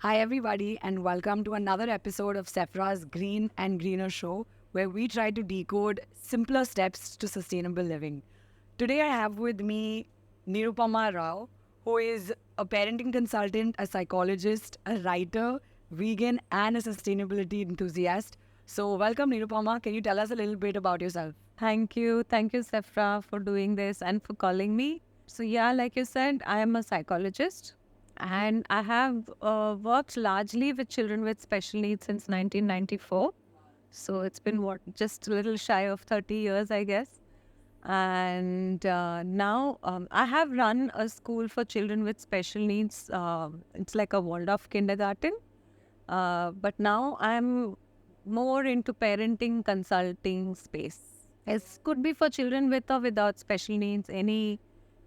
Hi, everybody, and welcome to another episode of Sephra's Green and Greener Show, where we try to decode simpler steps to sustainable living. Today, I have with me Nirupama Rao, who is a parenting consultant, a psychologist, a writer, vegan, and a sustainability enthusiast. So, welcome, Nirupama. Can you tell us a little bit about yourself? Thank you. Thank you, Sephra, for doing this and for calling me. So, yeah, like you said, I am a psychologist and I have worked largely with children with special needs since 1994. So, it's been just a little shy of 30 years, I guess. And now I have run a school for children with special needs. It's like a Waldorf kindergarten. But now I'm more into parenting consulting space. It could be for children with or without special needs, any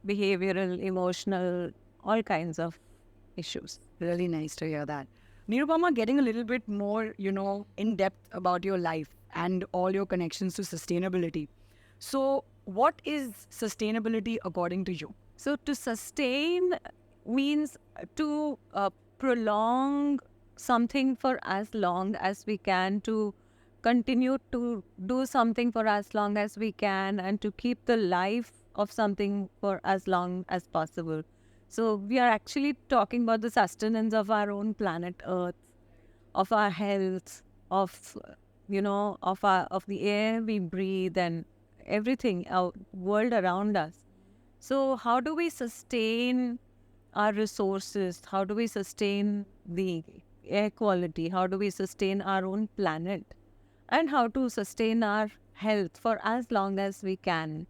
behavioral, emotional, all kinds of issues. Really nice to hear that. Nirupama, getting a little bit more, in depth about your life and all your connections to sustainability. So, what is sustainability according to you? So, to sustain means to prolong something for as long as we can, to continue to do something for as long as we can, and to keep the life of something for as long as possible. So we are actually talking about the sustenance of our own planet Earth, of our health, of of the air we breathe and everything, our world around us. So how do we sustain our resources? How do we sustain the air quality? How do we sustain our own planet? And how to sustain our health for as long as we can?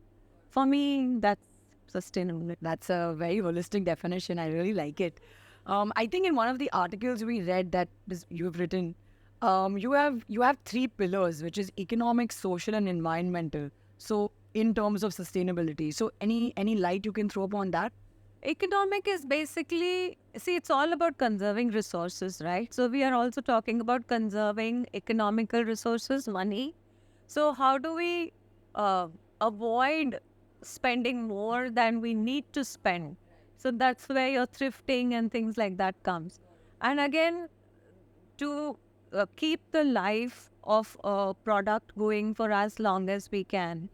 For me, that's sustainability. That's a very holistic definition. I really like it. I think in one of the articles we read that you've written, you have three pillars, which is economic, social, and environmental. So, in terms of sustainability, so any light you can throw upon that? Economic is basically, see, it's all about conserving resources, right? So we are also talking about conserving economical resources, money. So how do we avoid spending more than we need to spend? So that's where your thrifting and things like that comes. And again, to keep the life of a product going for as long as we can.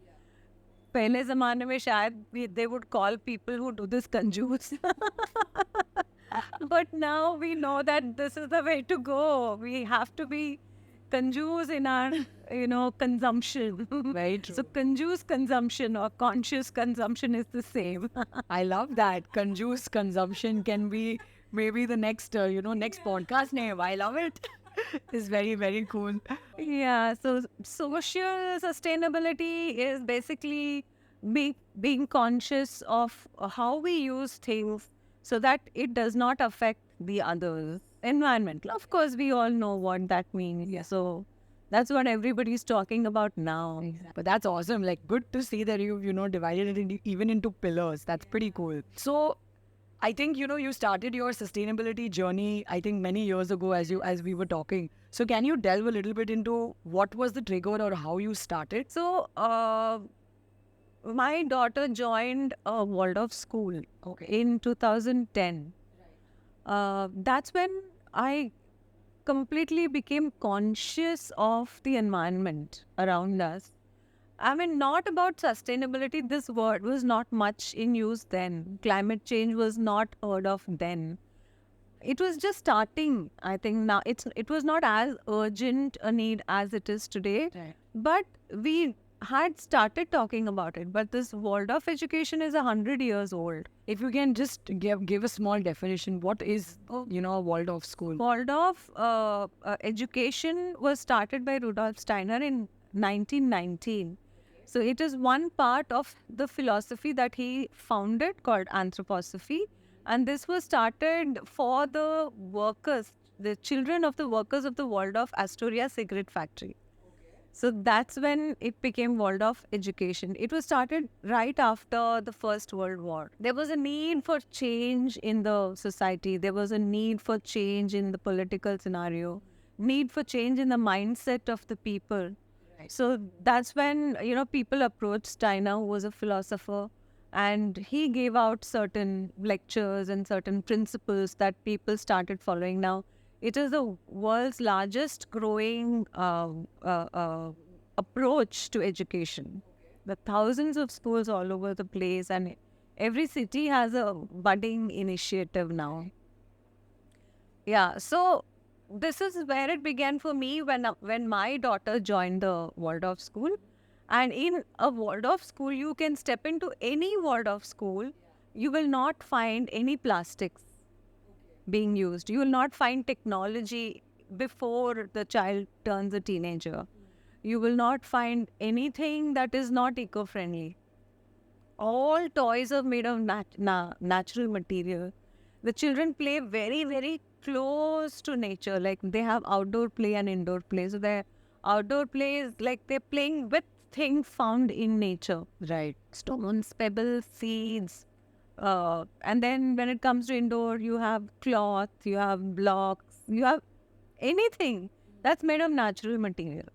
पहले ज़माने में शायद they would call people who do this कंजूस. But now we know that this is the way to go. We have to be conjuice in our, consumption. Very true. So conjuice consumption or conscious consumption is the same. I love that. Conjuice consumption can be maybe the next, next podcast name. I love it. It's very, very cool. Yeah, so social sustainability is basically being conscious of how we use things so that it does not affect the others. Environmental, of course, we all know what that means. Yeah. So that's what everybody's talking about now. Exactly. But that's awesome. Like, good to see that you've, divided it even into pillars. That's pretty cool. So, I think, you started your sustainability journey, I think many years ago as we were talking. So can you delve a little bit into what was the trigger or how you started? So, my daughter joined a Waldorf School in 2010. That's when I completely became conscious of the environment around us. I mean, not about sustainability. This word was not much in use then. Climate change was not heard of then. It was just starting. I think now it was not as urgent a need as it is today. Right. But we had started talking about it. But this Waldorf education is 100 years old. If you can just give a small definition, what is, a Waldorf school? Waldorf education was started by Rudolf Steiner in 1919. So it is one part of the philosophy that he founded called anthroposophy. And this was started for the workers, the children of the workers of the Waldorf Astoria cigarette factory. So that's when it became Waldorf education. It was started right after the First World War. There was a need for change in the society. There was a need for change in the political scenario, need for change in the mindset of the people. So that's when, people approached Steiner, who was a philosopher, and he gave out certain lectures and certain principles that people started following. Now, It is the world's largest growing approach to education. The thousands of schools all over the place, and every city has a budding initiative now. Yeah, so this is where it began for me when my daughter joined the Waldorf School. And in a Waldorf School, you can step into any Waldorf School. You will not find any plastics being used. You will not find technology before the child turns a teenager. You will not find anything that is not eco-friendly. All toys are made of natural material. The children play very, very close to nature. Like they have outdoor play and indoor play. So their outdoor play is like they're playing with things found in nature. Right. Stones, pebbles, seeds. And then when it comes to indoor, you have cloth, you have blocks, you have anything that's made of natural material.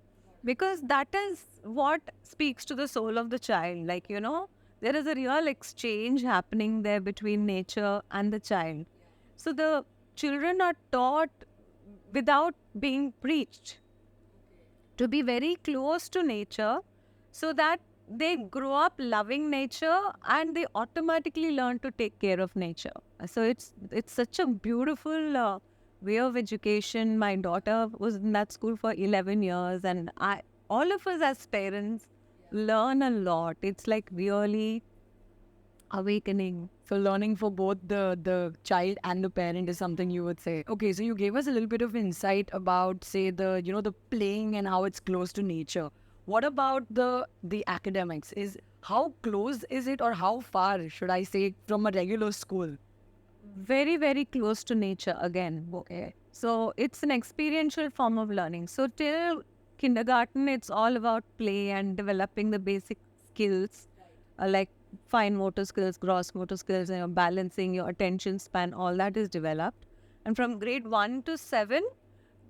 Because that is what speaks to the soul of the child. Like, there is a real exchange happening there between nature and the child. So the children are taught without being preached to be very close to nature so that they grow up loving nature and they automatically learn to take care of nature. So it's such a beautiful way of education. My daughter was in that school for 11 years and all of us as parents learn a lot. It's like really awakening. So learning for both the child and the parent is something you would say. Okay, so you gave us a little bit of insight about, say, the playing and how it's close to nature. What about the academics? How close is it, or how far should I say from a regular school? Very, very close to nature again. Okay. So it's an experiential form of learning. So till kindergarten, it's all about play and developing the basic skills, like fine motor skills, gross motor skills, balancing, your attention span, all that is developed. And from grade 1 to 7,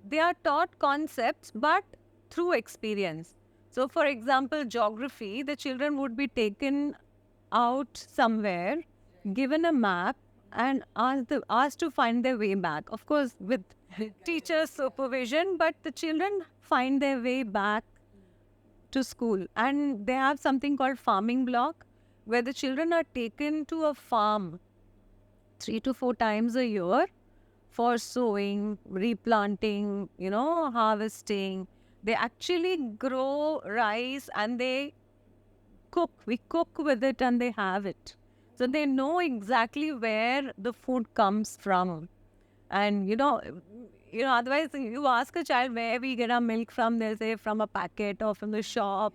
they are taught concepts, but through experience. So for example, geography, the children would be taken out somewhere, given a map, and asked to find their way back. Of course, with teacher's supervision, but the children find their way back to school. And they have something called farming block, where the children are taken to a farm 3 to 4 times a year for sowing, replanting, harvesting. They actually grow rice and they cook. We cook with it and they have it. So they know exactly where the food comes from. And, otherwise you ask a child where we get our milk from, they'll say from a packet or from the shop.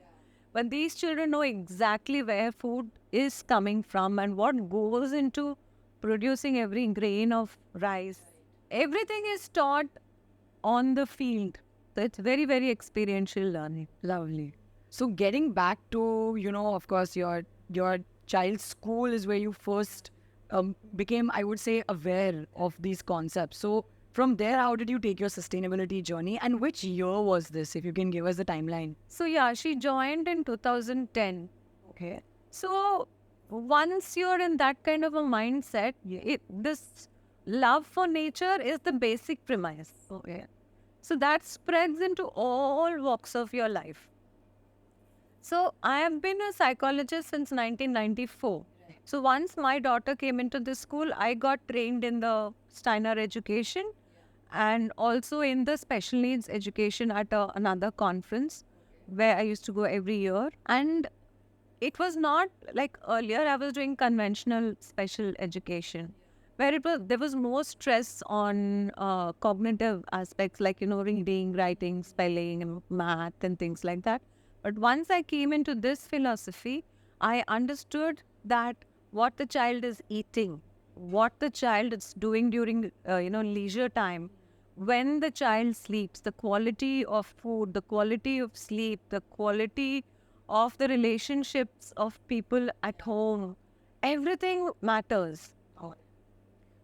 But these children know exactly where food is coming from and what goes into producing every grain of rice. Everything is taught on the field. So it's very, very experiential learning. Lovely. So getting back to, of course, your child's school is where you first became, I would say, aware of these concepts. So from there, how did you take your sustainability journey, and which year was this, if you can give us the timeline? So yeah, she joined in 2010. Okay. So once you're in that kind of a mindset, this love for nature is the basic premise. Okay. So that spreads into all walks of your life. So I have been a psychologist since 1994. So once my daughter came into this school, I got trained in the Steiner education and also in the special needs education at another conference where I used to go every year. And it was not like earlier I was doing conventional special education, where there was more stress on cognitive aspects like, reading, writing, spelling, and math and things like that. But once I came into this philosophy, I understood that what the child is eating, what the child is doing during, leisure time, when the child sleeps, the quality of food, the quality of sleep, the quality of the relationships of people at home, everything matters.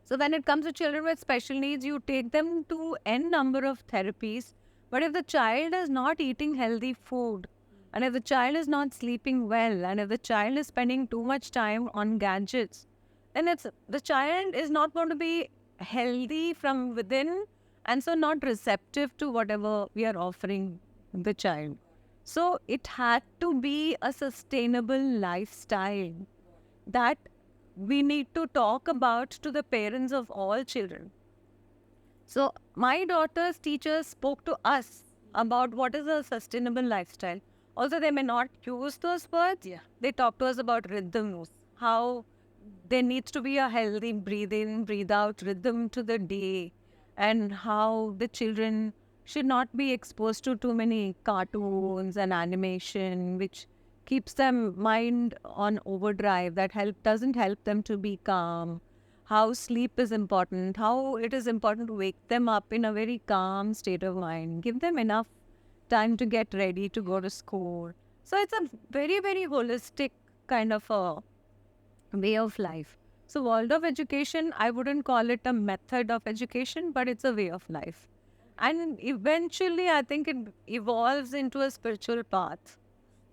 So when it comes to children with special needs, you take them to n number of therapies. But if the child is not eating healthy food, and if the child is not sleeping well, and if the child is spending too much time on gadgets, then the child is not going to be healthy from within, and so not receptive to whatever we are offering the child. So it had to be a sustainable lifestyle that we need to talk about to the parents of all children. So my daughter's teachers spoke to us about what is a sustainable lifestyle. Also, they may not use those words. Yeah. They talk to us about rhythms, how there needs to be a healthy breathe in, breathe out rhythm to the day, and how the children should not be exposed to too many cartoons and animation, which keeps them mind on overdrive, that doesn't help them to be calm. How sleep is important, how it is important to wake them up in a very calm state of mind, give them enough time to get ready to go to school. So it's a very, very holistic kind of a way of life. So Waldorf education, I wouldn't call it a method of education, but it's a way of life. And eventually, I think it evolves into a spiritual path.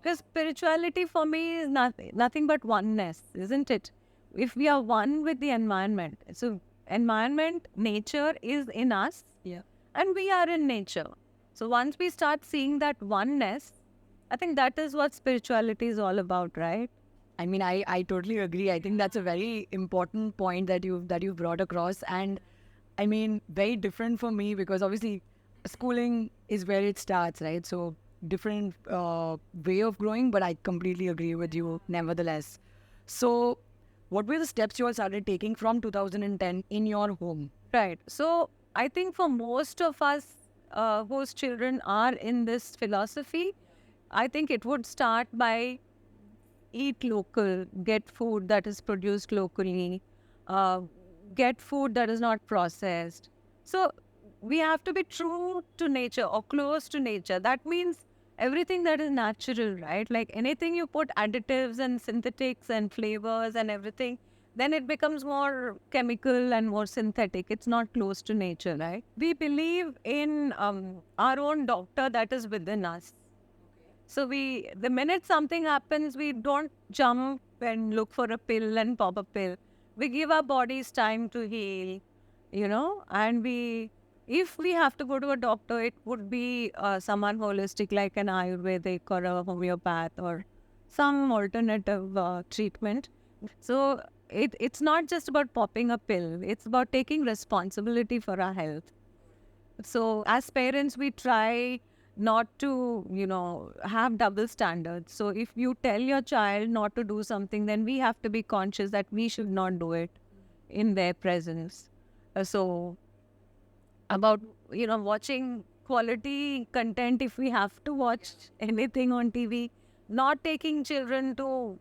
Because spirituality for me is nothing but oneness, isn't it? If we are one with the environment, so environment, nature is in us, Yeah. and we are in nature. So once we start seeing that oneness, I think that is what spirituality is all about, right? I mean, I totally agree. I think that's a very important point that you've brought across, and I mean, very different for me because obviously schooling is where it starts, right? So different way of growing, but I completely agree with you nevertheless. So what were the steps you all started taking from 2010 in your home? Right. So I think for most of us whose children are in this philosophy, I think it would start by eat local, get food that is produced locally, uh, get food that is not processed. So we have to be true to nature or close to nature. That means everything that is natural, right? Like anything you put additives and synthetics and flavors and everything, then it becomes more chemical and more synthetic. It's not close to nature, right? We believe in our own doctor that is within us. So the minute something happens, we don't jump and look for a pill and pop a pill. We give our bodies time to heal, and if we have to go to a doctor, it would be someone holistic like an Ayurvedic or a homeopath or some alternative treatment. So it's not just about popping a pill. It's about taking responsibility for our health. So as parents, we try not to, have double standards. So if you tell your child not to do something, then we have to be conscious that we should not do it in their presence. So about, watching quality content, if we have to watch anything on TV, not taking children to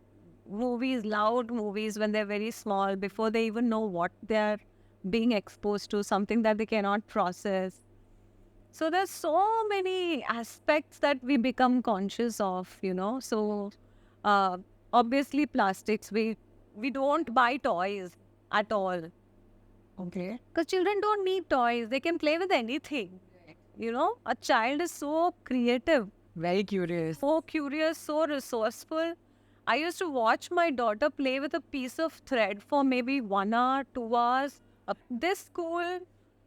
movies, loud movies when they're very small, before they even know what they're being exposed to, something that they cannot process. So there's so many aspects that we become conscious of, So uh, obviously plastics, we don't buy toys at all. Okay. Because children don't need toys. They can play with anything. A child is so creative, Very curious. so curious, so resourceful. I used to watch my daughter play with a piece of thread for maybe 1 hour, 2 hours. This school,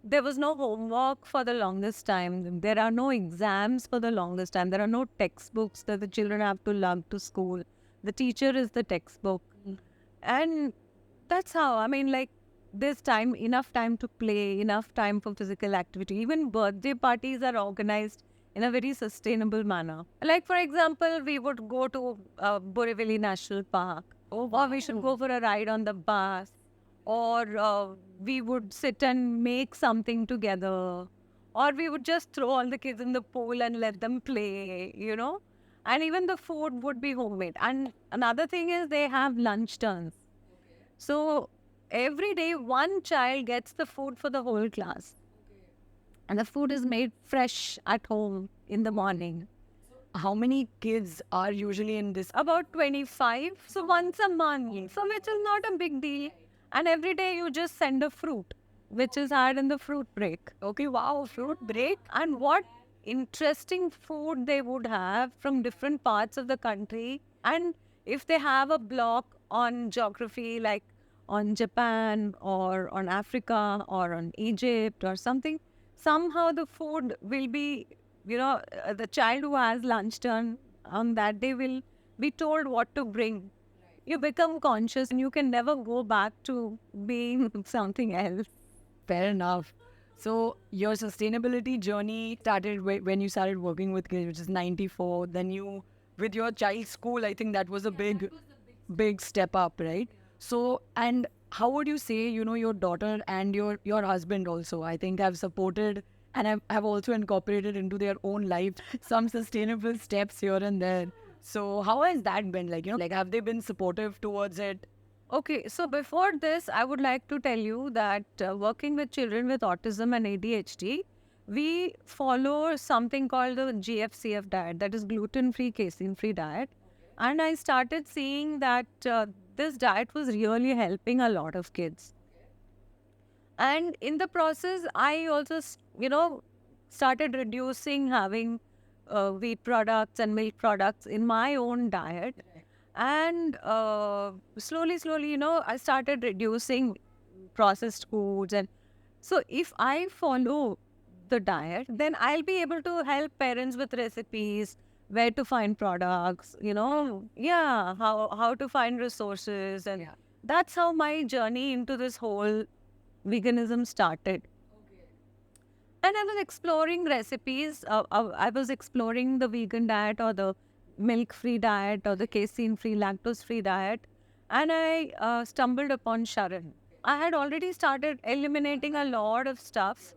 there was no homework for the longest time. There are no exams for the longest time. There are no textbooks that the children have to lug to school. The teacher is the textbook. And that's how, there's enough time to play, enough time for physical activity. Even birthday parties are organized in a very sustainable manner. Like, for example, we would go to Borivali National Park, or we should go for a ride on the bus, or we would sit and make something together, or we would just throw all the kids in the pool and let them play, And even the food would be homemade. And another thing is they have lunch turns. So every day, one child gets the food for the whole class. And the food is made fresh at home in the morning. How many kids are usually in this? About 25. So once a month. So which is not a big deal. And every day you just send a fruit, which is had in the fruit break. Okay, wow, fruit break. And what interesting food they would have from different parts of the country. And if they have a block on geography, like on Japan or on Africa or on Egypt or something, somehow the food will be, the child who has lunch turn on that day will be told what to bring. You become conscious and you can never go back to being something else. Fair enough. So your sustainability journey started when you started working with kids, which is 94. Then you, with your child's school, I think that was a big step up, right? So, and how would you say, your daughter and your husband also, I think, have supported and have also incorporated into their own life some sustainable steps here and there. So how has that been? Like have they been supportive towards it? Okay, so before this, I would like to tell you that working with children with autism and ADHD, we follow something called the GFCF diet, that is gluten-free, casein-free diet. And I started seeing that this diet was really helping a lot of kids. And in the process, I also, started reducing having wheat products and milk products in my own diet. And slowly, I started reducing processed foods. And so if I follow the diet, then I'll be able to help parents with recipes, where to find products, how to find resources. And that's how my journey into this whole veganism started. And I was exploring recipes. I was exploring the vegan diet or the milk-free diet or the casein-free, lactose-free diet. And I stumbled upon Sharan. I had already started eliminating a lot of stuff.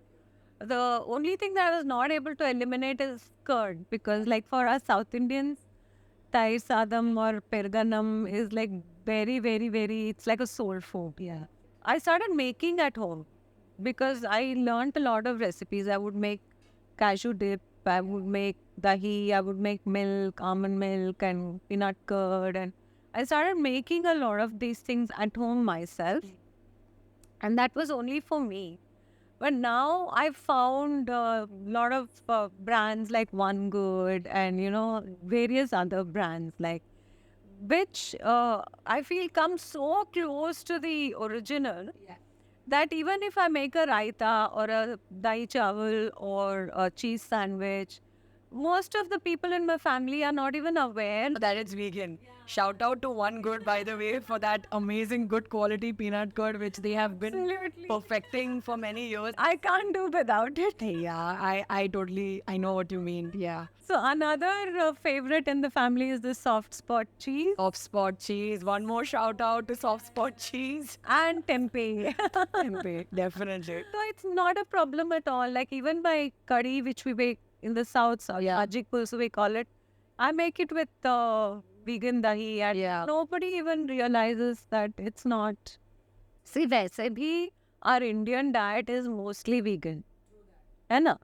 The only thing that I was not able to eliminate is curd, because like for us South Indians, Thai sadam or perganam is like very, very, very, it's like a soul food. Yeah. I started making at home because I learned a lot of recipes. I would make cashew dip, I would make dahi, I would make milk, almond milk and peanut curd. And I started making a lot of these things at home myself. And that was only for me. But now I've found a lot of brands like One Good and, various other brands like which I feel come so close to the original that even if I make a raita or a dahi chawal or a cheese sandwich, most of the people in my family are not even aware that it's vegan. Shout out to One Good, by the way, for that amazing good quality peanut curd which they have been perfecting for many years. I can't do without it. Yeah, I know what you mean. Yeah. So another favorite in the family is the soft spot cheese. Soft spot cheese. One more shout out to soft spot cheese. And tempeh. Tempeh, definitely. So it's not a problem at all. Like even my curry, which we make in the south, Ajik Pulsu we call it, I make it with vegan dahi, and nobody even realizes that it's not. See, वैसे भी our Indian diet is mostly vegan. है ना?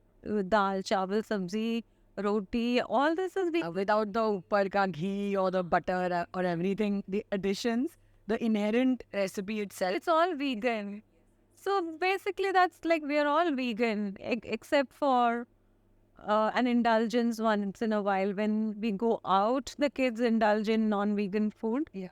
Dal, chawal, sabzi, roti, all this is vegan. Without the upar ka ghee or the butter or everything, the additions, the inherent recipe itself. It's all vegan. So basically that's like we're all vegan except for an indulgence once in a while. When we go out, the kids indulge in non-vegan food. Yeah.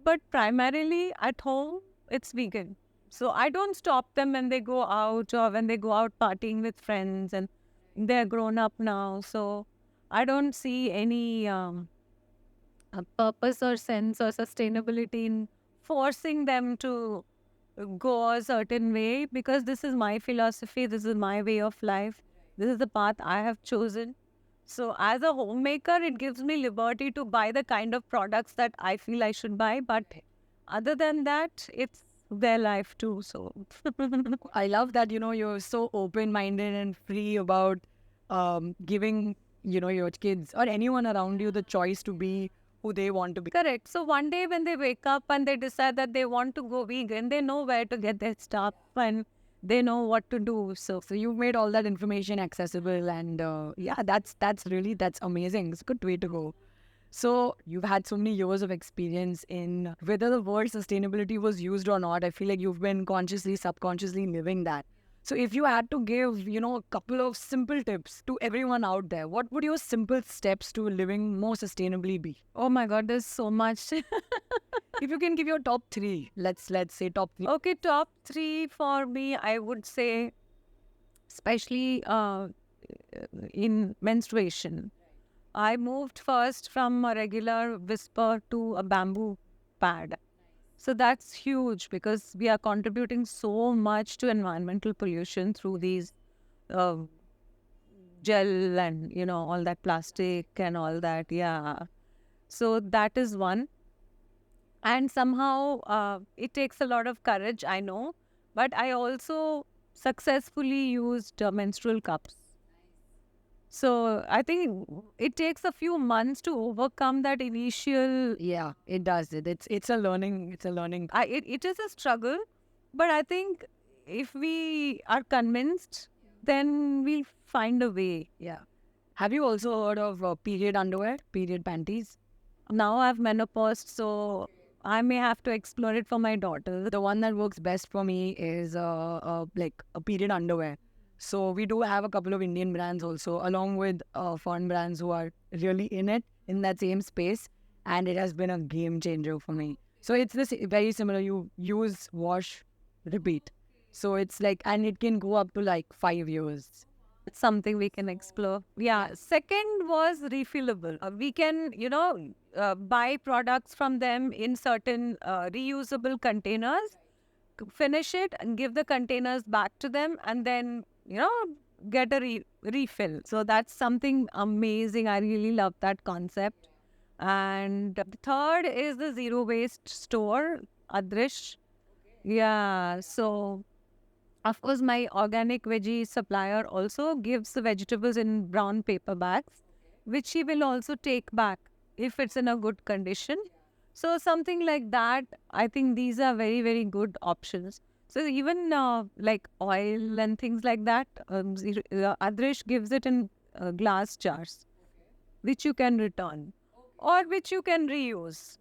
But primarily at home, it's vegan. So I don't stop them when they go out or when they go out partying with friends, and they're grown up now. So I don't see any purpose or sense or sustainability in forcing them to go a certain way, because this is my philosophy, this is my way of life. This is the path I have chosen. So as a homemaker, it gives me liberty to buy the kind of products that I feel I should buy. But other than that, it's their life too. So I love that, you're so open-minded and free about giving, your kids or anyone around you the choice to be who they want to be. Correct. So one day when they wake up and they decide that they want to go vegan, they know where to get their stuff and they know what to do. So you've made all that information accessible, and that's amazing. It's a good way to go. So you've had so many years of experience in whether the word sustainability was used or not. I feel like you've been consciously, subconsciously living that. So if you had to give, a couple of simple tips to everyone out there, what would your simple steps to living more sustainably be? Oh my God, there's so much. If you can give your top three, let's say top three. Okay, top three for me, I would say especially in menstruation. I moved first from a regular whisper to a bamboo pad. So that's huge because we are contributing so much to environmental pollution through these uh, gel and, all that plastic and all that. Yeah. So that is one. And somehow it takes a lot of courage, I know. But I also successfully used menstrual cups. So I think it takes a few months to overcome that initial. Yeah, it does. It's a learning. It's a learning. It is a struggle, but I think if we are convinced, then we'll find a way. Yeah. Have you also heard of period underwear, period panties? Now I've menopause, so I may have to explore it for my daughter. The one that works best for me is like a period underwear. So we do have a couple of Indian brands also, along with foreign brands who are really in it, in that same space. And it has been a game changer for me. So it's this very similar. You use, wash, repeat. So it's like, and it can go up to like 5 years. It's something we can explore. Yeah. Second was refillable. We can, buy products from them in certain reusable containers, finish it and give the containers back to them, and then, get a refill. So that's something amazing. I really love that concept. And the third is the zero waste store, Adrish. Yeah. So of course, my organic veggie supplier also gives the vegetables in brown paper bags, which he will also take back if it's in a good condition. So something like that, I think these are very, very good options. So even like oil and things like that, Adrish gives it in glass jars, which you can return or which you can reuse,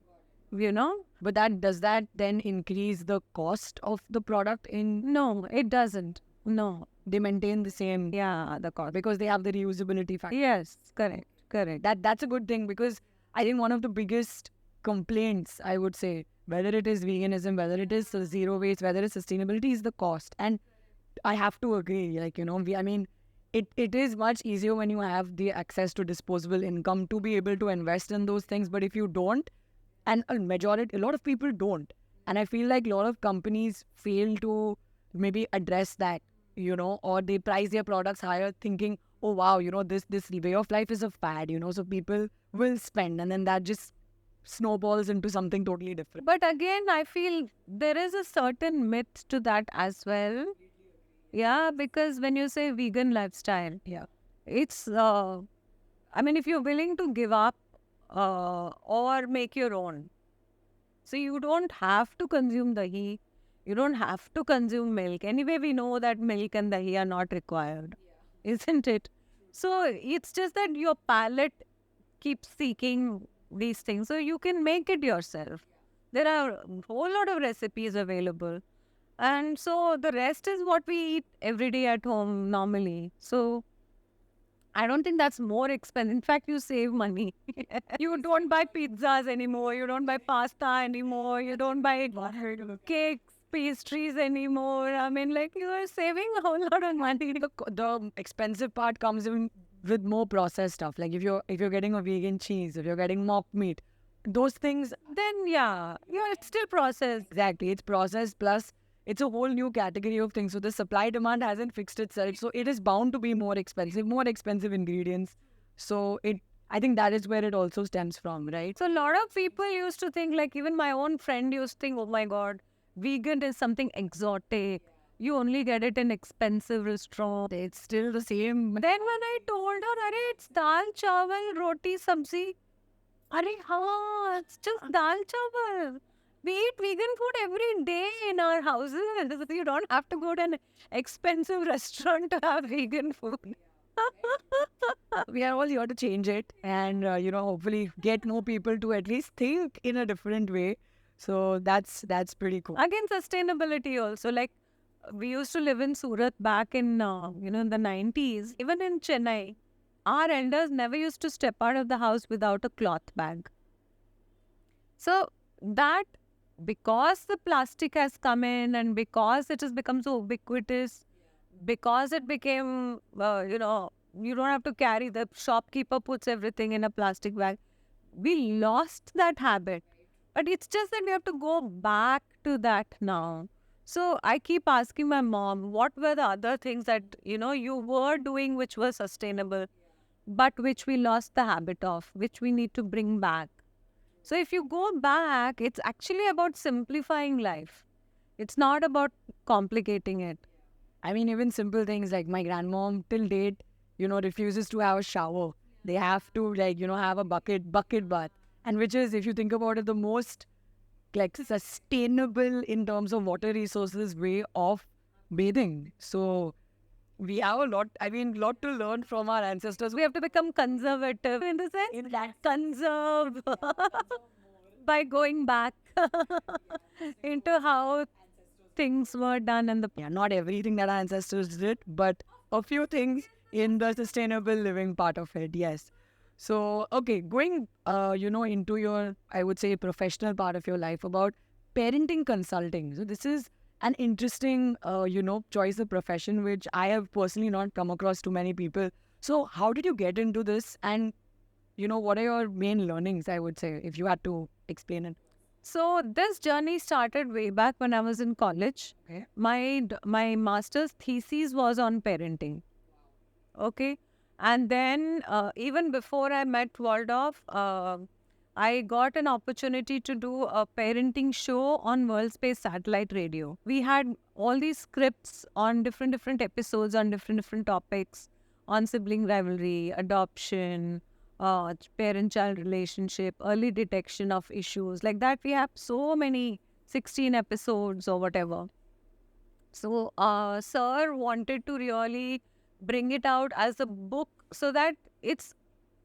you know. But does that then increase the cost of the product in? No, it doesn't. No. They maintain the same. Yeah, the cost. Because they have the reusability factor. Yes, correct, correct. That's a good thing, because I think one of the biggest complaints, I would say, whether it is veganism, whether it is zero waste, whether it's sustainability, is the cost. And I have to agree, like, it is much easier when you have the access to disposable income to be able to invest in those things. But if you don't, and a lot of people don't. And I feel like a lot of companies fail to maybe address that, or they price their products higher thinking, oh, wow, this way of life is a fad, so people will spend, and then that just snowballs into something totally different. But again, I feel there is a certain myth to that as well. Yeah, because when you say vegan lifestyle, it's, if you're willing to give up or make your own. So you don't have to consume dahi. You don't have to consume milk. Anyway, we know that milk and dahi are not required, isn't it? So it's just that your palate keeps seeking these things. So you can make it yourself. There are a whole lot of recipes available. And so the rest is what we eat every day at home normally. So I don't think that's more expensive. In fact, you save money. You don't buy pizzas anymore. You don't buy pasta anymore. You don't buy cakes, pastries anymore. You are saving a whole lot of money. The expensive part comes in with more processed stuff. Like if you're getting a vegan cheese, if you're getting mock meat, those things, then it's still processed. Exactly. It's processed, plus it's a whole new category of things. So the supply demand hasn't fixed itself. So it is bound to be more expensive ingredients. So I think that is where it also stems from, right? So a lot of people used to think, like even my own friend used to think, oh my God, vegan is something exotic. You only get it in expensive restaurants. It's still the same. Then when I told her, it's dal, chawal, roti, sabzi. It's just dal, chawal. We eat vegan food every day in our houses. You don't have to go to an expensive restaurant to have vegan food. We are all here to change it and, hopefully get more people to at least think in a different way. So that's pretty cool. Again, sustainability also. Like we used to live in Surat back in, in the 90s. Even in Chennai, our elders never used to step out of the house without a cloth bag. So that, because the plastic has come in and because it has become so ubiquitous, because it became, you don't have to carry, the shopkeeper puts everything in a plastic bag. We lost that habit. But it's just that we have to go back to that now. So I keep asking my mom, what were the other things that, you were doing which were sustainable, but which we lost the habit of, which we need to bring back. So if you go back, it's actually about simplifying life. It's not about complicating it. I mean, even simple things like my grandmom till date, refuses to have a shower. They have to have a bucket bath. And which is, if you think about it, the most like sustainable in terms of water resources way of bathing. So we have lot to learn from our ancestors. We have to become conservative in the sense, conserve by going back into how things were done and Yeah, not everything that our ancestors did, but a few things in the sustainable living part of it. Yes. So, okay, going, into your, I would say, professional part of your life about parenting consulting. So, this is an interesting, choice of profession, which I have personally not come across too many people. So, how did you get into this? And, what are your main learnings, I would say, if you had to explain it? So this journey started way back when I was in college. Okay. My master's thesis was on parenting. Okay. And then even before I met Waldorf, I got an opportunity to do a parenting show on World Space Satellite Radio. We had all these scripts on different episodes on different topics, on sibling rivalry, adoption, parent-child relationship, early detection of issues. Like that, we have so many 16 episodes or whatever. So, sir wanted to really bring it out as a book so that it's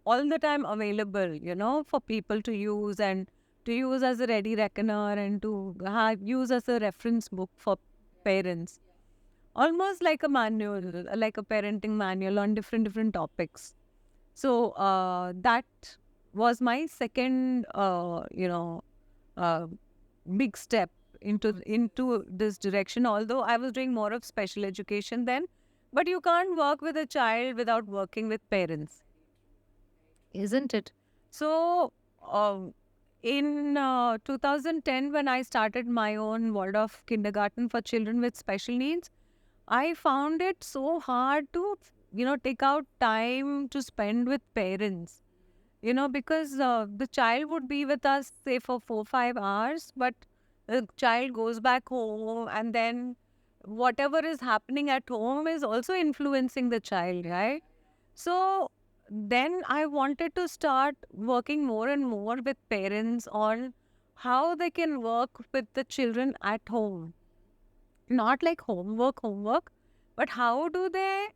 all the time available, for people to use and to use as a ready reckoner and to use as a reference book for parents. Almost like a manual, like a parenting manual on different topics. So that was my second, big step into this direction. Although I was doing more of special education then, but you can't work with a child without working with parents, isn't it? So in 2010, when I started my own Waldorf kindergarten for children with special needs, I found it so hard to, take out time to spend with parents, because the child would be with us, say, for 4-5 hours, but the child goes back home and then whatever is happening at home is also influencing the child, right? So then I wanted to start working more and more with parents on how they can work with the children at home. Not like homework, but how do they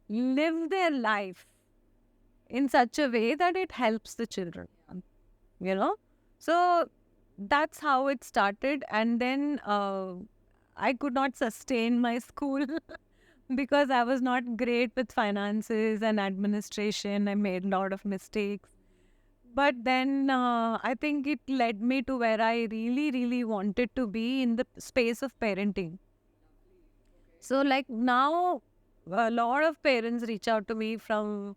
live their life in such a way that it helps the children, you know? So that's how it started. And then I could not sustain my school because I was not great with finances and administration. I made a lot of mistakes. But then I think it led me to where I really wanted to be in the space of parenting. So like now, a lot of parents reach out to me from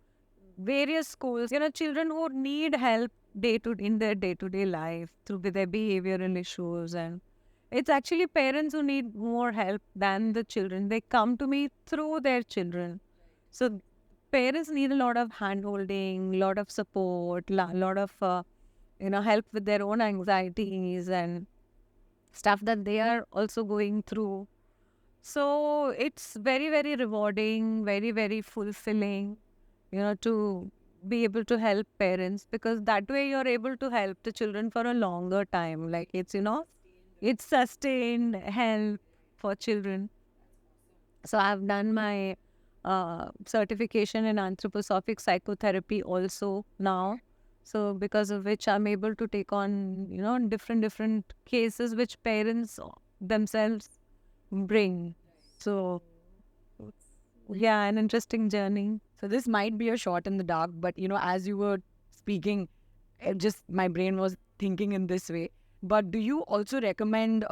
various schools, children who need help in their day-to-day life through their behavioral issues. And it's actually parents who need more help than the children. They come to me through their children. So parents need a lot of hand-holding, lot of support, lot of, help with their own anxieties and stuff that they are also going through. So it's very rewarding, very fulfilling, to be able to help parents, because that way you're able to help the children for a longer time. Like it's, it's sustained help for children. So I've done my certification in anthroposophic psychotherapy also now. So because of which I'm able to take on, different cases which parents themselves bring. So yeah, an interesting journey. So this might be a shot in the dark, but as you were speaking, just my brain was thinking in this way. But do you also recommend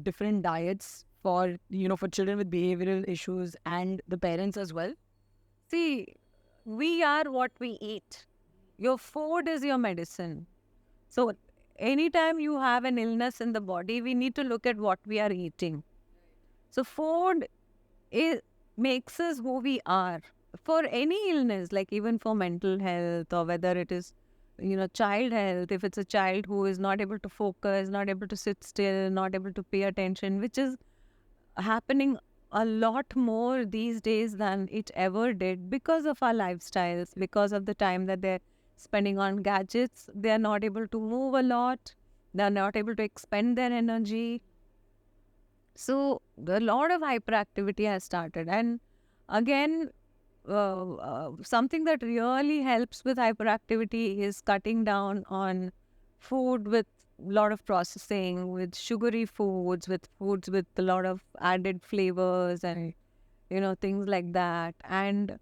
different diets for, for children with behavioral issues and the parents as well? See, we are what we eat. Your food is your medicine. So anytime you have an illness in the body, we need to look at what we are eating. So food makes us who we are. For any illness, like even for mental health, or whether it is, child health, if it's a child who is not able to focus, not able to sit still, not able to pay attention, which is happening a lot more these days than it ever did because of our lifestyles, because of the time that they're spending on gadgets. They're not able to move a lot. They're not able to expend their energy. So a lot of hyperactivity has started. And again, something that really helps with hyperactivity is cutting down on food with a lot of processing, with sugary foods, with foods with a lot of added flavors and, things like that. And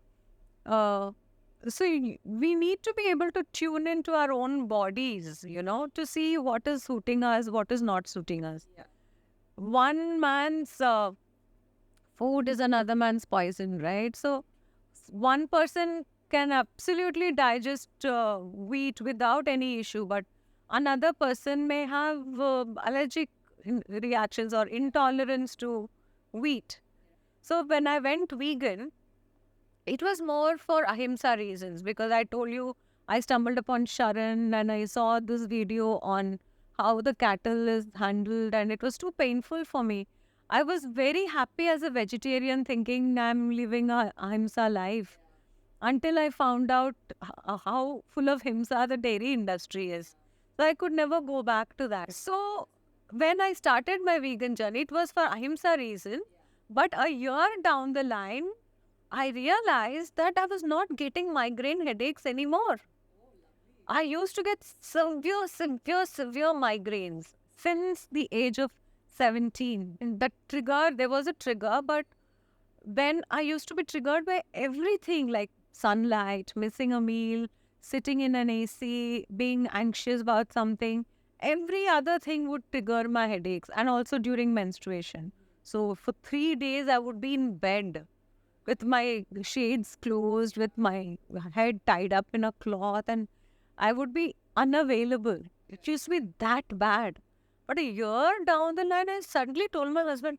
we need to be able to tune into our own bodies, to see what is suiting us, what is not suiting us. Yeah. One man's food is another man's poison, right? So one person can absolutely digest wheat without any issue, but another person may have allergic reactions or intolerance to wheat. So when I went vegan, it was more for ahimsa reasons, because I told you I stumbled upon Sharan and I saw this video on how the cattle is handled, and it was too painful for me. I was very happy as a vegetarian thinking I'm living a ahimsa life, until I found out how full of himsa the dairy industry is. So I could never go back to that. So when I started my vegan journey, it was for ahimsa reason. But a year down the line, I realized that I was not getting migraine headaches anymore. I used to get severe migraines since the age of 17. And there was a trigger, but then I used to be triggered by everything, like sunlight, missing a meal, sitting in an AC, being anxious about something. Every other thing would trigger my headaches, and also during menstruation. So for 3 days, I would be in bed with my shades closed, with my head tied up in a cloth, and I would be unavailable. It used to be that bad. But a year down the line, I suddenly told my husband,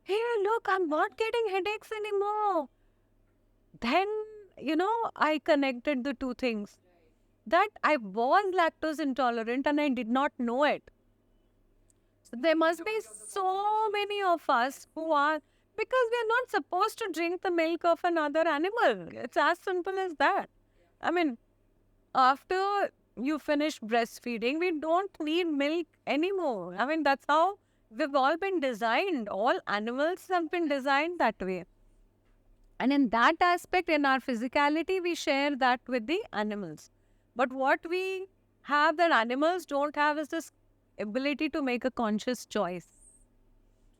hey, look, I'm not getting headaches anymore. Then, I connected the two things. That I was lactose intolerant and I did not know it. So there must be so many of us who are, because we are not supposed to drink the milk of another animal. It's as simple as that. I mean, after you finish breastfeeding, we don't need milk anymore. I mean, that's how we've all been designed. All animals have been designed that way. And in that aspect, in our physicality, we share that with the animals. But what we have that animals don't have is this ability to make a conscious choice.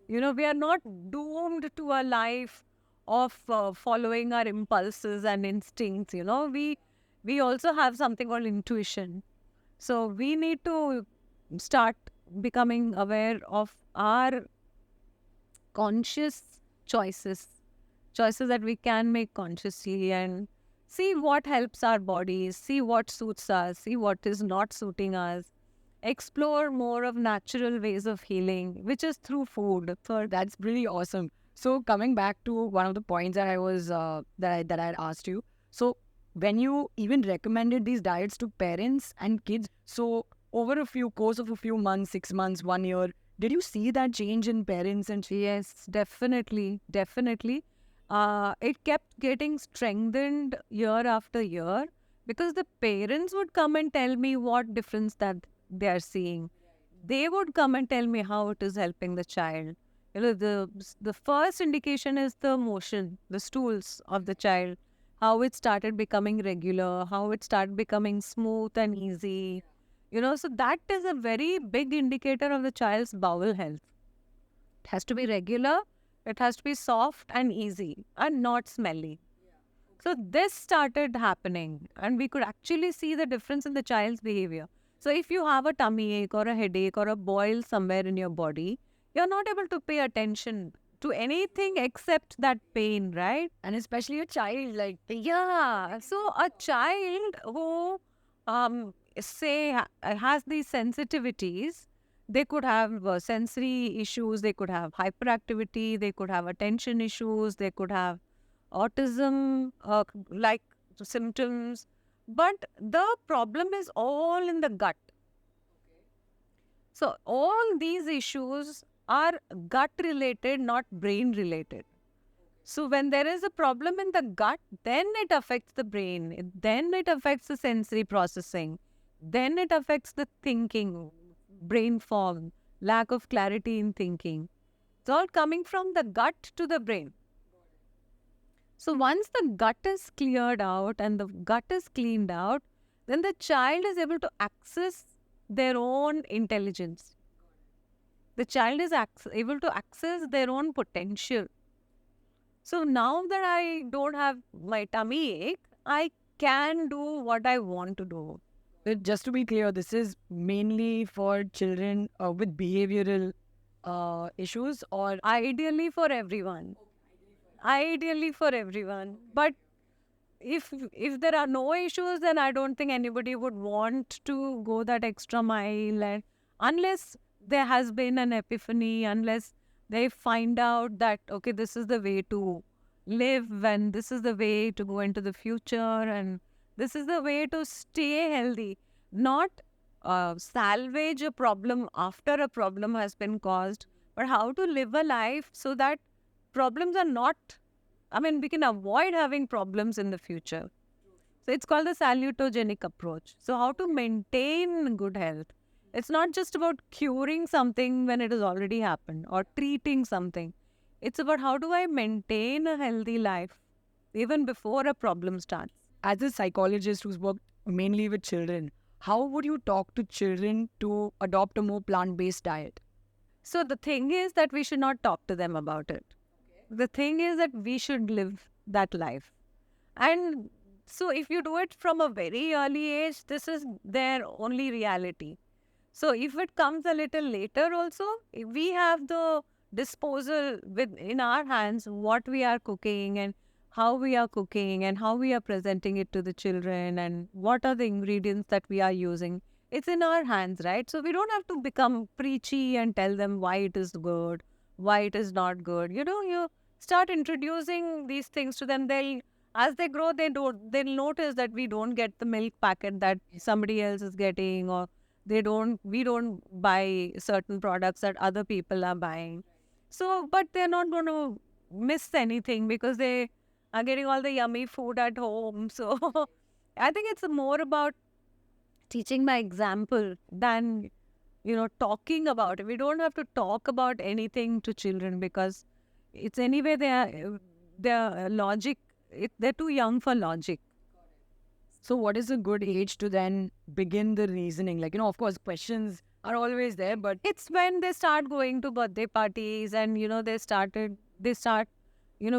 We are not doomed to a life of following our impulses and instincts. We also have something called intuition. So we need to start becoming aware of our conscious choices that we can make consciously, and see what helps our bodies, see what suits us, see what is not suiting us. Explore more of natural ways of healing, which is through food. So that's really awesome. So coming back to one of the points that I was that I had asked you. So when you even recommended these diets to parents and kids, so over course of a few months, 6 months, 1 year, did you see that change in parents and Yes, definitely. It kept getting strengthened year after year, because the parents would come and tell me what difference that they are seeing. They would come and tell me how it is helping the child. The first indication is the motion, the stools of the child, how it started becoming regular, how it started becoming smooth and easy. So that is a very big indicator of the child's bowel health. It has to be regular. It has to be soft and easy and not smelly. So this started happening, and we could actually see the difference in the child's behavior. So if you have a tummy ache or a headache or a boil somewhere in your body, you're not able to pay attention to anything except that pain, right? And especially a child, like, Yeah. So a child who, say, has these sensitivities, they could have sensory issues, they could have hyperactivity, they could have attention issues, they could have autism like symptoms. But the problem is all in the gut. So all these issues are gut related, not brain related. So when there is a problem in the gut, then it affects the brain, then it affects the sensory processing, then it affects the thinking, brain fog, lack of clarity in thinking. It's all coming from the gut to the brain. So once the gut is cleared out and the gut is cleaned out, then the child is able to access their own intelligence. The child is able to access their own potential. So now that I don't have my tummy ache, I can do what I want to do. but just to be clear, this is mainly for children with behavioral issues, or Ideally for everyone. Ideally for everyone. But if there are no issues, then I don't think anybody would want to go that extra mile, and unless there has been an epiphany, unless they find out that okay, this is the way to live and this is the way to go into the future and this is the way to stay healthy, not salvage a problem after a problem has been caused, but how to live a life so that problems are not, I mean, we can avoid having problems in the future. So it's called the salutogenic approach. So how to maintain good health. It's not just about curing something when it has already happened or treating something. It's about how do I maintain a healthy life even before a problem starts. as a psychologist who's worked mainly with children, how would you talk to children to adopt a more plant-based diet? So the thing is that we should not talk to them about it. The thing is that we should live that life. And so if you do it from a very early age, this is their only reality. So if it comes a little later also, if we have the disposal in our hands what we are cooking and how we are cooking and how we are presenting it to the children and what are the ingredients that we are using. It's in our hands, right? So we don't have to become preachy and tell them why it is good, why it is not good. You start introducing these things to them. As they grow, they'll notice that we don't get the milk packet that somebody else is getting, or we don't buy certain products that other people are buying. So, but they're not going to miss anything because they are getting all the yummy food at home. So I think it's more about teaching by example than talking about it. We don't have to talk about anything to children because it's anyway their logic, they're too young for logic. So what is a good age to then begin the reasoning? Like, of course, questions are always there, but It's when they start going to birthday parties and they start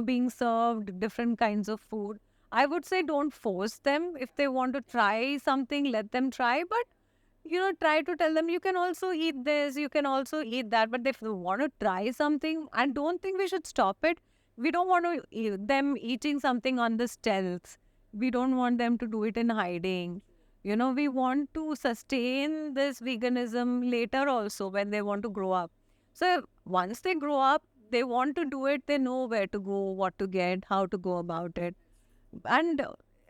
being served different kinds of food. I would say don't force them. If they want to try something, let them try, but try to tell them you can also eat this, you can also eat that. But if they want to try something, I don't think we should stop it. We don't want them eating something on the stealth. We don't want them to do it in hiding. We want to sustain this veganism later also when they want to grow up. So once they grow up, they want to do it, they know where to go, what to get, how to go about it. And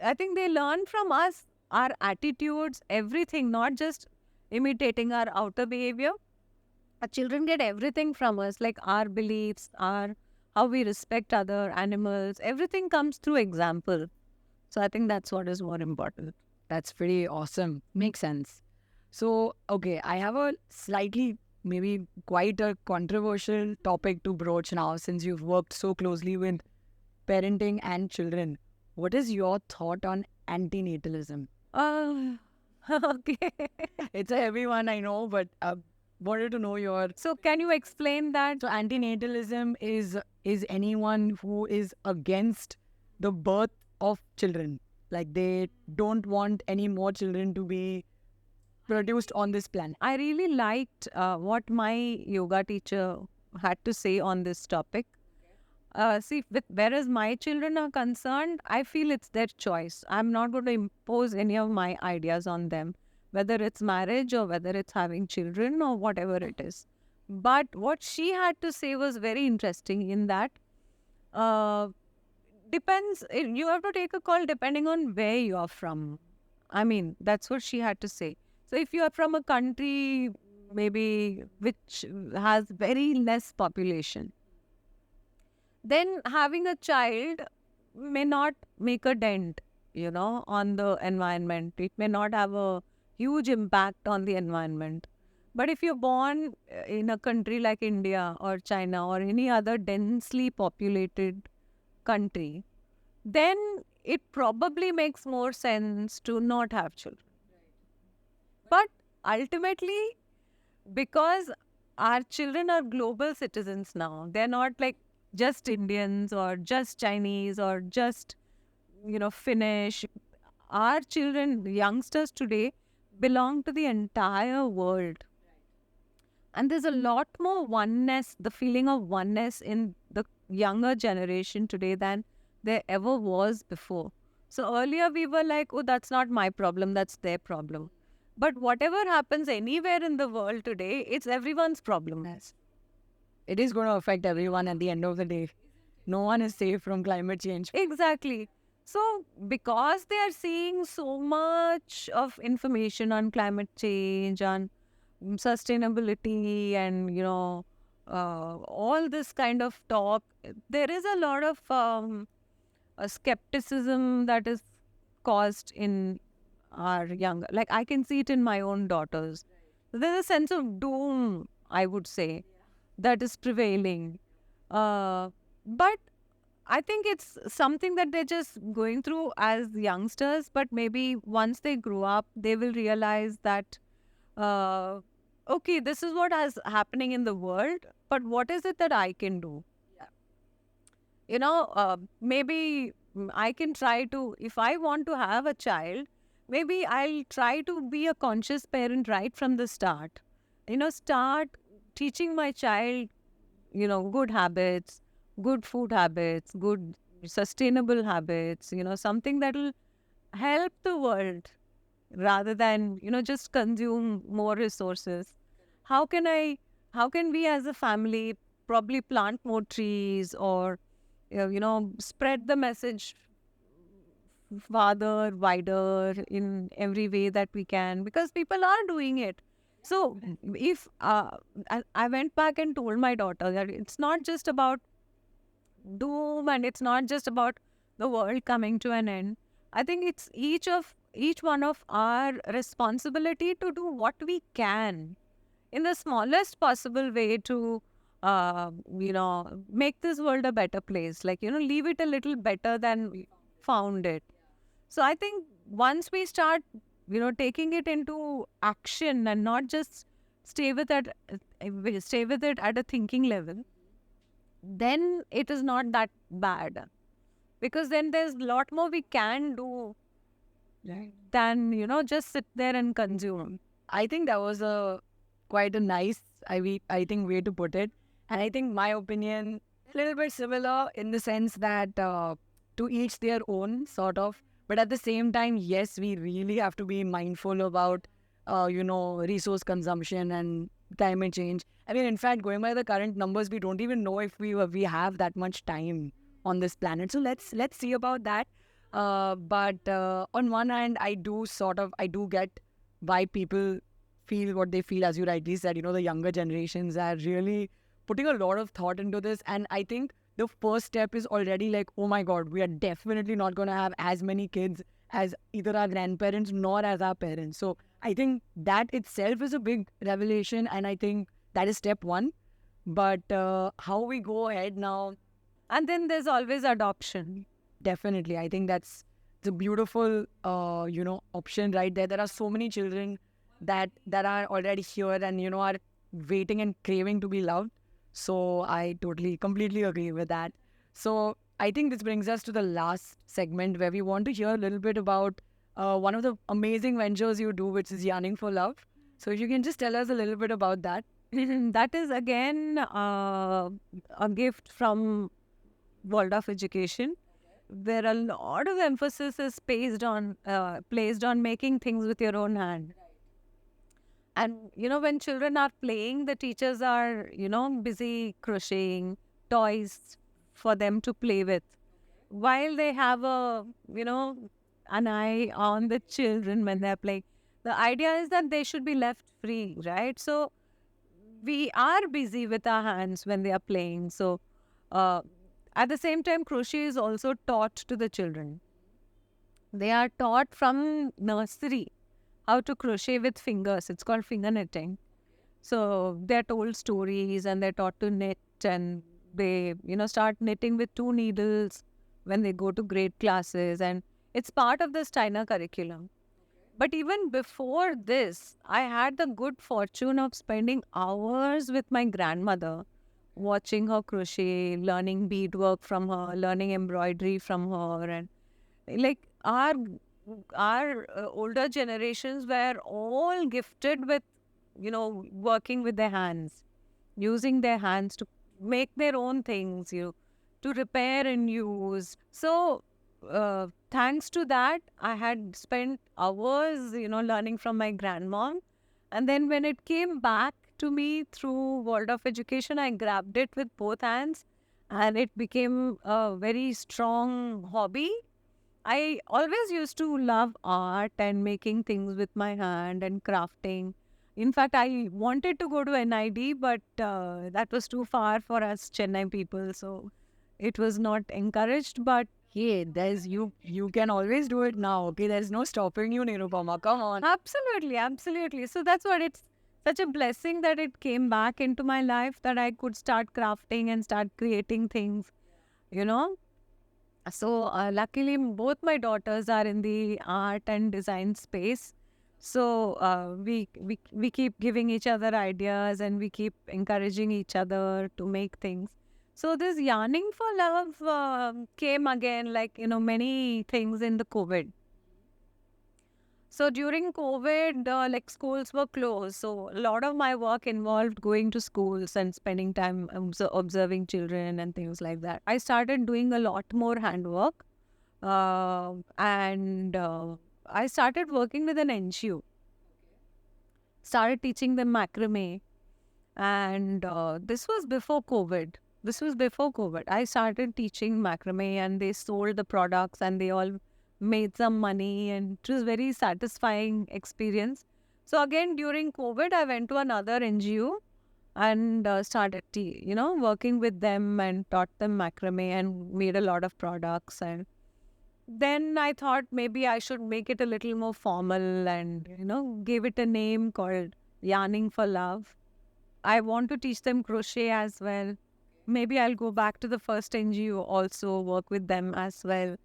I think they learn from us, our attitudes, everything, not just imitating our outer behavior. Our children get everything from us, like our beliefs, how we respect other animals. Everything comes through example. So I think that's what is more important. that's pretty awesome. Makes sense. So, okay, I have a slightly, maybe quite a controversial topic to broach now since you've worked so closely with parenting and children. What is your thought on anti-natalism? Okay. It's a heavy one, I know, but wanted to know your. So can you explain that? So anti-natalism is anyone who is against the birth of children. Like they don't want any more children to be produced on this planet. I really liked what my yoga teacher had to say on this topic. See, whereas my children are concerned, I feel it's their choice. I'm not going to impose any of my ideas on them, whether it's marriage or whether it's having children or whatever it is. But what she had to say was very interesting in that uh, you have to take a call depending on where you are from. I mean, that's what she had to say. So if you are from a country maybe which has very less population, then having a child may not make a dent, on the environment. It may not have a huge impact on the environment. But if you're born in a country like India or China or any other densely populated country, then it probably makes more sense to not have children. But ultimately, because our children are global citizens now, they're not like just Indians or just Chinese or just, Finnish. Our children, youngsters today, belong to the entire world. And there's a lot more oneness, the feeling of oneness in the younger generation today than there ever was before. So earlier we were like, oh, that's not my problem, that's their problem. But whatever happens anywhere in the world today, it's everyone's problem. Yes. It is going to affect everyone at the end of the day. No one is safe from climate change. Exactly. So, because they are seeing so much of information on climate change, on sustainability, and all this kind of talk, there is a lot of a skepticism that is caused in our younger. Like I can see it in my own daughters. There's a sense of doom, I would say, that is prevailing. But I think it's something that they're just going through as youngsters, but maybe once they grow up, they will realize that, okay, this is what is happening in the world, but what is it that I can do? Maybe I can try to, if I want to have a child, maybe I'll try to be a conscious parent right from the start. Start teaching my child, good habits, good food habits, good sustainable habits, something that will help the world rather than, just consume more resources. How can we as a family probably plant more trees or, spread the message farther, wider in every way that we can, because people are doing it. So if I went back and told my daughter that it's not just about doom and it's not just about the world coming to an end. I think it's each one of our responsibility to do what we can in the smallest possible way to make this world a better place, like leave it a little better than we found it. So I think once we start taking it into action and not just stay with it at a thinking level, then it is not that bad, because then there's a lot more we can do than just sit there and consume. I think that was quite a nice, I think, way to put it. And I think my opinion, a little bit similar in the sense that to each their own, sort of. But at the same time, yes, we really have to be mindful about, resource consumption and climate change. I mean, in fact, going by the current numbers, we don't even know if we have that much time on this planet. So let's see about that. But on one hand, I do get why people feel what they feel, as you rightly said. The younger generations are really putting a lot of thought into this, and I think the first step is already like, oh my God, we are definitely not going to have as many kids as either our grandparents nor as our parents. So I think that itself is a big revelation, and I think that is step one. But how we go ahead now, and then there's always adoption. Definitely, I think that's the beautiful, option right there. There are so many children that are already here and are waiting and craving to be loved. So I completely agree with that. So I think this brings us to the last segment where we want to hear a little bit about one of the amazing ventures you do, which is Yearning for Love. So if you can just tell us a little bit about that. That is again a gift from Waldorf education, where a lot of emphasis is placed on making things with your own hand. And when children are playing, the teachers are busy crocheting toys for them to play with, while they have an eye on the children when they're playing. The idea is that they should be left free, right? So we are busy with our hands when they are playing. So uh, at the same time, crochet is also taught to the children. They are taught from nursery how to crochet with fingers. It's called finger knitting. So they're told stories and they're taught to knit, and they start knitting with 2 needles when they go to grade classes, and it's part of the Steiner curriculum. But even before this, I had the good fortune of spending hours with my grandmother, watching her crochet, learning beadwork from her, learning embroidery from her. And like our older generations were all gifted with working with their hands, using their hands to make their own things, to repair and use. So thanks to that, I had spent hours learning from my grandmom. And then when it came back to me through Waldorf education, I grabbed it with both hands, and it became a very strong hobby. I always used to love art and making things with my hand and crafting. In fact, I wanted to go to NID, but that was too far for us Chennai people, so it was not encouraged. But Hey, you can always do it now. Okay, there's no stopping you, Nirupama. Come on. absolutely, absolutely. So that's what it's such a blessing that it came back into my life, that I could start crafting and start creating things, you know. So luckily, both my daughters are in the art and design space. So we keep giving each other ideas, and we keep encouraging each other to make things. So this yearning for love came again, like many things in the COVID. So during COVID, like schools were closed. So a lot of my work involved going to schools and spending time observing children and things like that. I started doing a lot more handwork, and I started working with an NGO. Started teaching them macrame, and this was before COVID. This was before COVID. I started teaching macrame, and they sold the products, and they all made some money, and it was very satisfying experience. So again, during COVID, I went to another NGO and started working with them and taught them macrame and made a lot of products. And then I thought maybe I should make it a little more formal and give it a name called Yarning for Love. I want to teach them crochet as well. Maybe I'll go back to the first NGO, also work with them as well.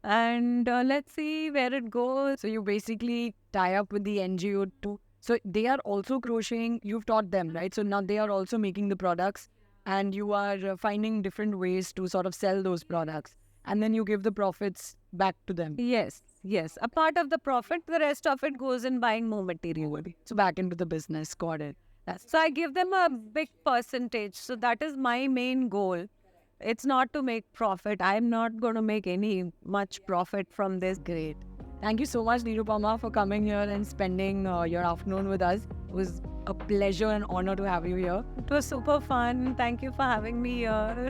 And let's see where it goes. So you basically tie up with the NGO too. So they are also crocheting. You've taught them, right? So now they are also making the products, and you are finding different ways to sort of sell those products, and then you give the profits back to them. Yes, yes. A part of the profit, the rest of it goes in buying more material. So back into the business. Got it. So I give them a big percentage. So that is my main goal. It's not to make profit. I'm not going to make any much profit from this. Great. Thank you so much, Nirupama, for coming here and spending your afternoon with us. It was a pleasure and honor to have you here. It was super fun. Thank you for having me here.